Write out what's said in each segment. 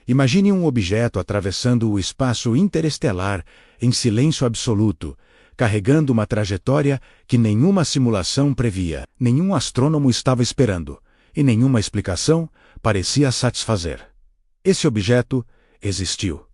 Imagine um objeto atravessando o espaço interestelar em silêncio absoluto, carregando uma trajetória que nenhuma simulação previa, nenhum astrônomo estava esperando, e nenhuma explicação parecia satisfazer. Esse objeto existiu.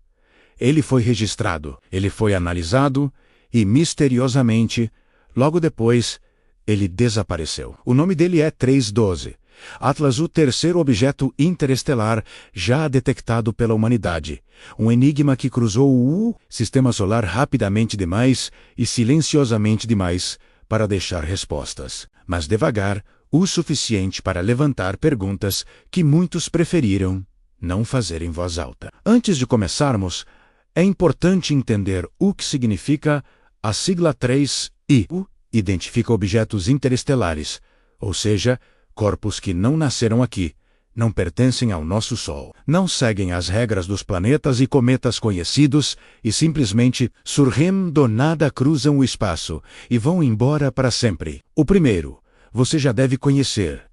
Ele foi registrado, ele foi analisado e, misteriosamente, logo depois, ele desapareceu. O nome dele é 312. Atlas, o terceiro objeto interestelar já detectado pela humanidade. Um enigma que cruzou o Sistema Solar rapidamente demais e silenciosamente demais para deixar respostas, mas devagar o suficiente para levantar perguntas que muitos preferiram não fazer em voz alta. Antes de começarmos, é importante entender o que significa a sigla 3I. Identifica objetos interestelares, ou seja, corpos que não nasceram aqui, não pertencem ao nosso Sol, não seguem as regras dos planetas e cometas conhecidos e simplesmente surgem do nada, cruzam o espaço e vão embora para sempre. O primeiro, você já deve conhecer,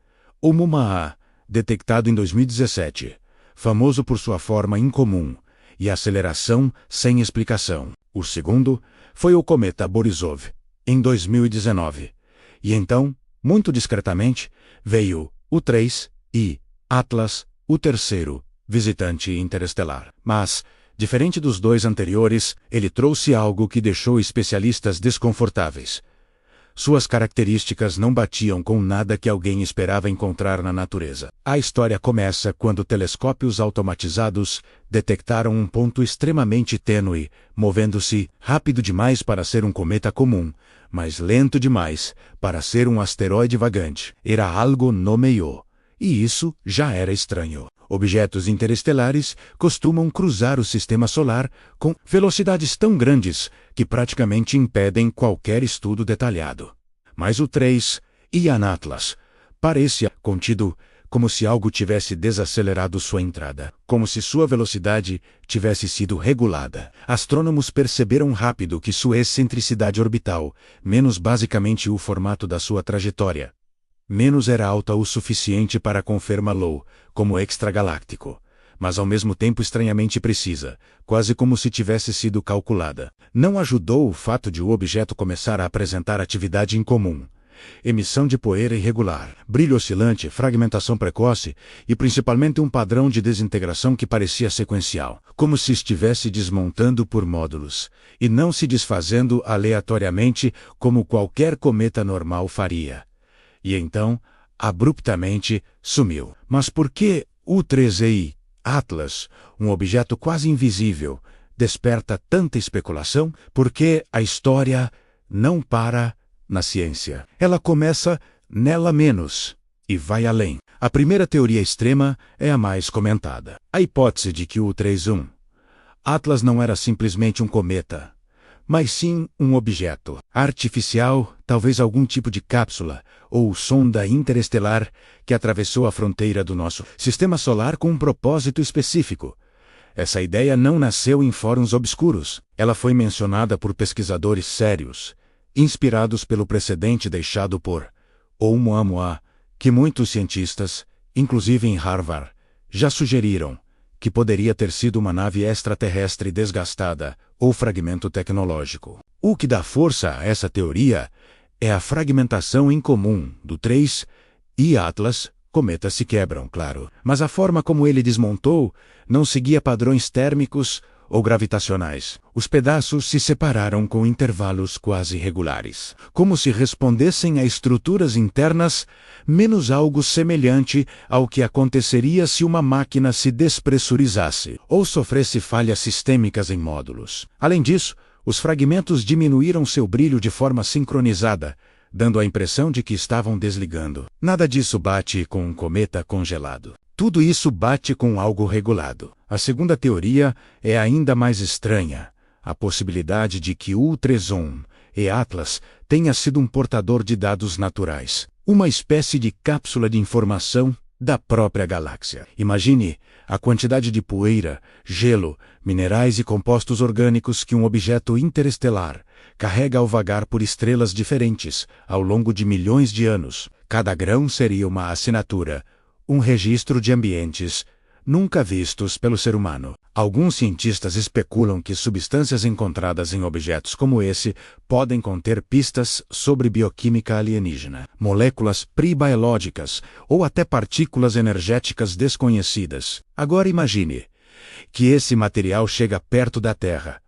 o Oumuamua, detectado em 2017, famoso por sua forma incomum e aceleração sem explicação. O segundo foi o cometa Borisov, em 2019. E então, muito discretamente, veio o 3I, Atlas, o terceiro visitante interestelar. Mas, diferente dos dois anteriores, ele trouxe algo que deixou especialistas desconfortáveis. Suas características não batiam com nada que alguém esperava encontrar na natureza. A história começa quando telescópios automatizados detectaram um ponto extremamente tênue, movendo-se rápido demais para ser um cometa comum, mas lento demais para ser um asteroide vagante. Era algo no meio. E isso já era estranho. Objetos interestelares costumam cruzar o sistema solar com velocidades tão grandes que praticamente impedem qualquer estudo detalhado. Mas o 3I Atlas parecia contido, como se algo tivesse desacelerado sua entrada, como se sua velocidade tivesse sido regulada. Astrônomos perceberam rápido que sua excentricidade orbital, menos basicamente o formato da sua trajetória, menos era alta o suficiente para confirmá-lo como extragaláctico, mas ao mesmo tempo estranhamente precisa, quase como se tivesse sido calculada. Não ajudou o fato de o objeto começar a apresentar atividade incomum, emissão de poeira irregular, brilho oscilante, fragmentação precoce e principalmente um padrão de desintegração que parecia sequencial, como se estivesse desmontando por módulos, e não se desfazendo aleatoriamente como qualquer cometa normal faria. E então, abruptamente, sumiu. Mas por que o 3I Atlas, um objeto quase invisível, desperta tanta especulação? Porque a história não para na ciência. Ela começa nela menos e vai além. A primeira teoria extrema é a mais comentada. A hipótese de que o 3I Atlas não era simplesmente um cometa, mas sim um objeto artificial, talvez algum tipo de cápsula ou sonda interestelar que atravessou a fronteira do nosso sistema solar com um propósito específico. Essa ideia não nasceu em fóruns obscuros. Ela foi mencionada por pesquisadores sérios, inspirados pelo precedente deixado por Oumuamua, que muitos cientistas, inclusive em Harvard, já sugeriram que poderia ter sido uma nave extraterrestre desgastada ou fragmento tecnológico. O que dá força a essa teoria é a fragmentação incomum do 3I Atlas. Cometas se quebram, claro, mas a forma como ele desmontou não seguia padrões térmicos ou gravitacionais. Os pedaços se separaram com intervalos quase regulares, como se respondessem a estruturas internas, menos algo semelhante ao que aconteceria se uma máquina se despressurizasse ou sofresse falhas sistêmicas em módulos. Além disso, os fragmentos diminuíram seu brilho de forma sincronizada, dando a impressão de que estavam desligando. Nada disso bate com um cometa congelado. Tudo isso bate com algo regulado. A segunda teoria é ainda mais estranha, a possibilidade de que o 3I Atlas tenha sido um portador de dados naturais, uma espécie de cápsula de informação da própria galáxia. Imagine a quantidade de poeira, gelo, minerais e compostos orgânicos que um objeto interestelar carrega ao vagar por estrelas diferentes ao longo de milhões de anos. Cada grão seria uma assinatura, um registro de ambientes nunca vistos pelo ser humano. Alguns cientistas especulam que substâncias encontradas em objetos como esse podem conter pistas sobre bioquímica alienígena, moléculas prebiológicas ou até partículas energéticas desconhecidas. Agora imagine que esse material chega perto da Terra,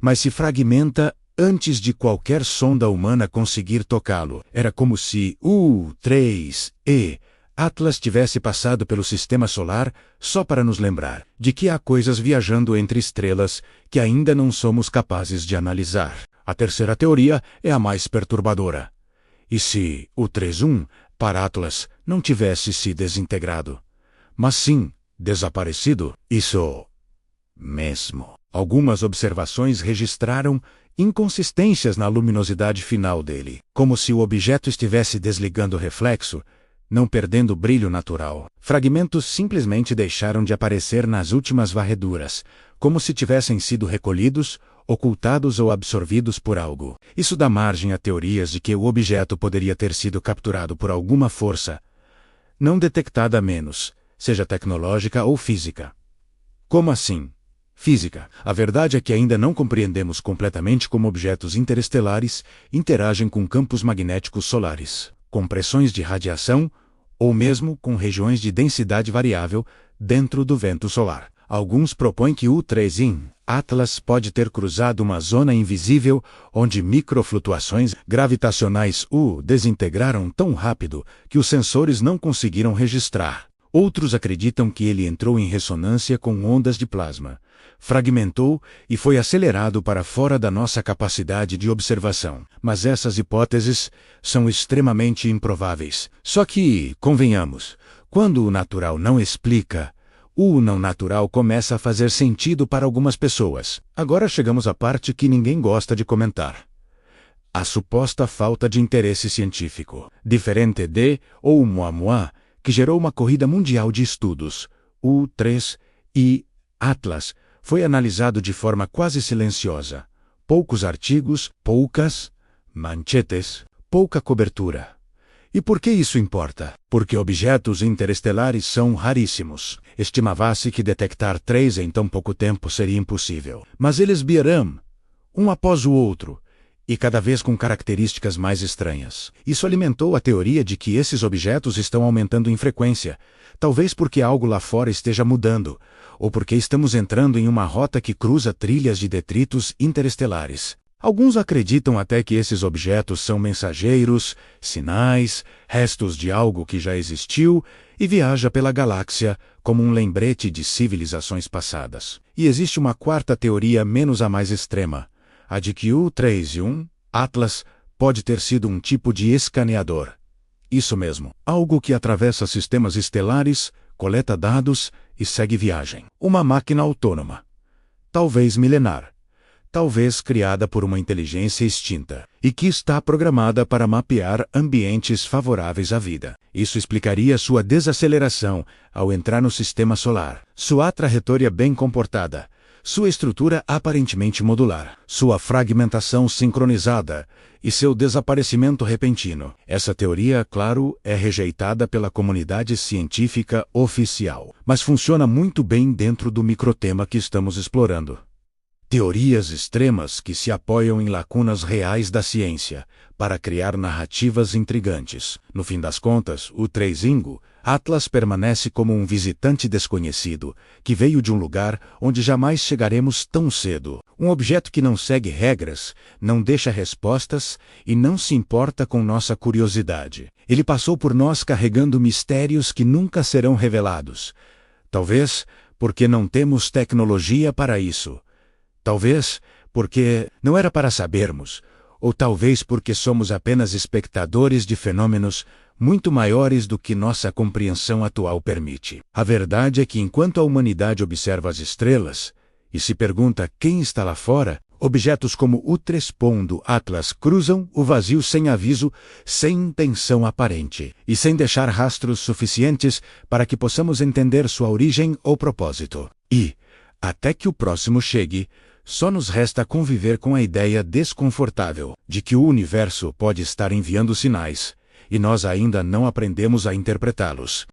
mas se fragmenta antes de qualquer sonda humana conseguir tocá-lo. Era como se U-3E Atlas tivesse passado pelo Sistema Solar só para nos lembrar de que há coisas viajando entre estrelas que ainda não somos capazes de analisar. A terceira teoria é a mais perturbadora. E se o 3-1 para Atlas não tivesse se desintegrado, mas sim desaparecido? Isso mesmo. Algumas observações registraram inconsistências na luminosidade final dele, como se o objeto estivesse desligando o reflexo, não perdendo o brilho natural. Fragmentos simplesmente deixaram de aparecer nas últimas varreduras, como se tivessem sido recolhidos, ocultados ou absorvidos por algo. Isso dá margem a teorias de que o objeto poderia ter sido capturado por alguma força, não detectada a menos, seja tecnológica ou física. Como assim? Física. A verdade é que ainda não compreendemos completamente como objetos interestelares interagem com campos magnéticos solares, com pressões de radiação ou mesmo com regiões de densidade variável dentro do vento solar. Alguns propõem que o U-3 Atlas pode ter cruzado uma zona invisível onde microflutuações gravitacionais o desintegraram tão rápido que os sensores não conseguiram registrar. Outros acreditam que ele entrou em ressonância com ondas de plasma, fragmentou e foi acelerado para fora da nossa capacidade de observação. Mas essas hipóteses são extremamente improváveis. Só que, convenhamos, quando o natural não explica, o não natural começa a fazer sentido para algumas pessoas. Agora chegamos à parte que ninguém gosta de comentar: a suposta falta de interesse científico. Diferente de Oumuamua, que gerou uma corrida mundial de estudos, o U-3 e Atlas foi analisado de forma quase silenciosa. Poucos artigos, poucas manchetes, pouca cobertura. E por que isso importa? Porque objetos interestelares são raríssimos. Estimava-se que detectar 3 em tão pouco tempo seria impossível. Mas eles vieram, um após o outro, e cada vez com características mais estranhas. Isso alimentou a teoria de que esses objetos estão aumentando em frequência, talvez porque algo lá fora esteja mudando, ou porque estamos entrando em uma rota que cruza trilhas de detritos interestelares. Alguns acreditam até que esses objetos são mensageiros, sinais, restos de algo que já existiu e viaja pela galáxia como um lembrete de civilizações passadas. E existe uma quarta teoria menos a mais extrema, a de que o U-3 Atlas pode ter sido um tipo de escaneador. Isso mesmo, algo que atravessa sistemas estelares, coleta dados e segue viagem. Uma máquina autônoma, talvez milenar, talvez criada por uma inteligência extinta, e que está programada para mapear ambientes favoráveis à vida. Isso explicaria sua desaceleração ao entrar no sistema solar, sua trajetória bem comportada, sua estrutura aparentemente modular, sua fragmentação sincronizada e seu desaparecimento repentino. Essa teoria, claro, é rejeitada pela comunidade científica oficial, mas funciona muito bem dentro do microtema que estamos explorando. Teorias extremas que se apoiam em lacunas reais da ciência para criar narrativas intrigantes. No fim das contas, o U-3 Atlas permanece como um visitante desconhecido que veio de um lugar onde jamais chegaremos tão cedo. Um objeto que não segue regras, não deixa respostas e não se importa com nossa curiosidade. Ele passou por nós carregando mistérios que nunca serão revelados. Talvez porque não temos tecnologia para isso. Talvez porque não era para sabermos, ou talvez porque somos apenas espectadores de fenômenos muito maiores do que nossa compreensão atual permite. A verdade é que enquanto a humanidade observa as estrelas e se pergunta quem está lá fora, objetos como o U-3 Atlas cruzam o vazio sem aviso, sem intenção aparente, e sem deixar rastros suficientes para que possamos entender sua origem ou propósito. E, até que o próximo chegue, só nos resta conviver com a ideia desconfortável de que o universo pode estar enviando sinais, e nós ainda não aprendemos a interpretá-los.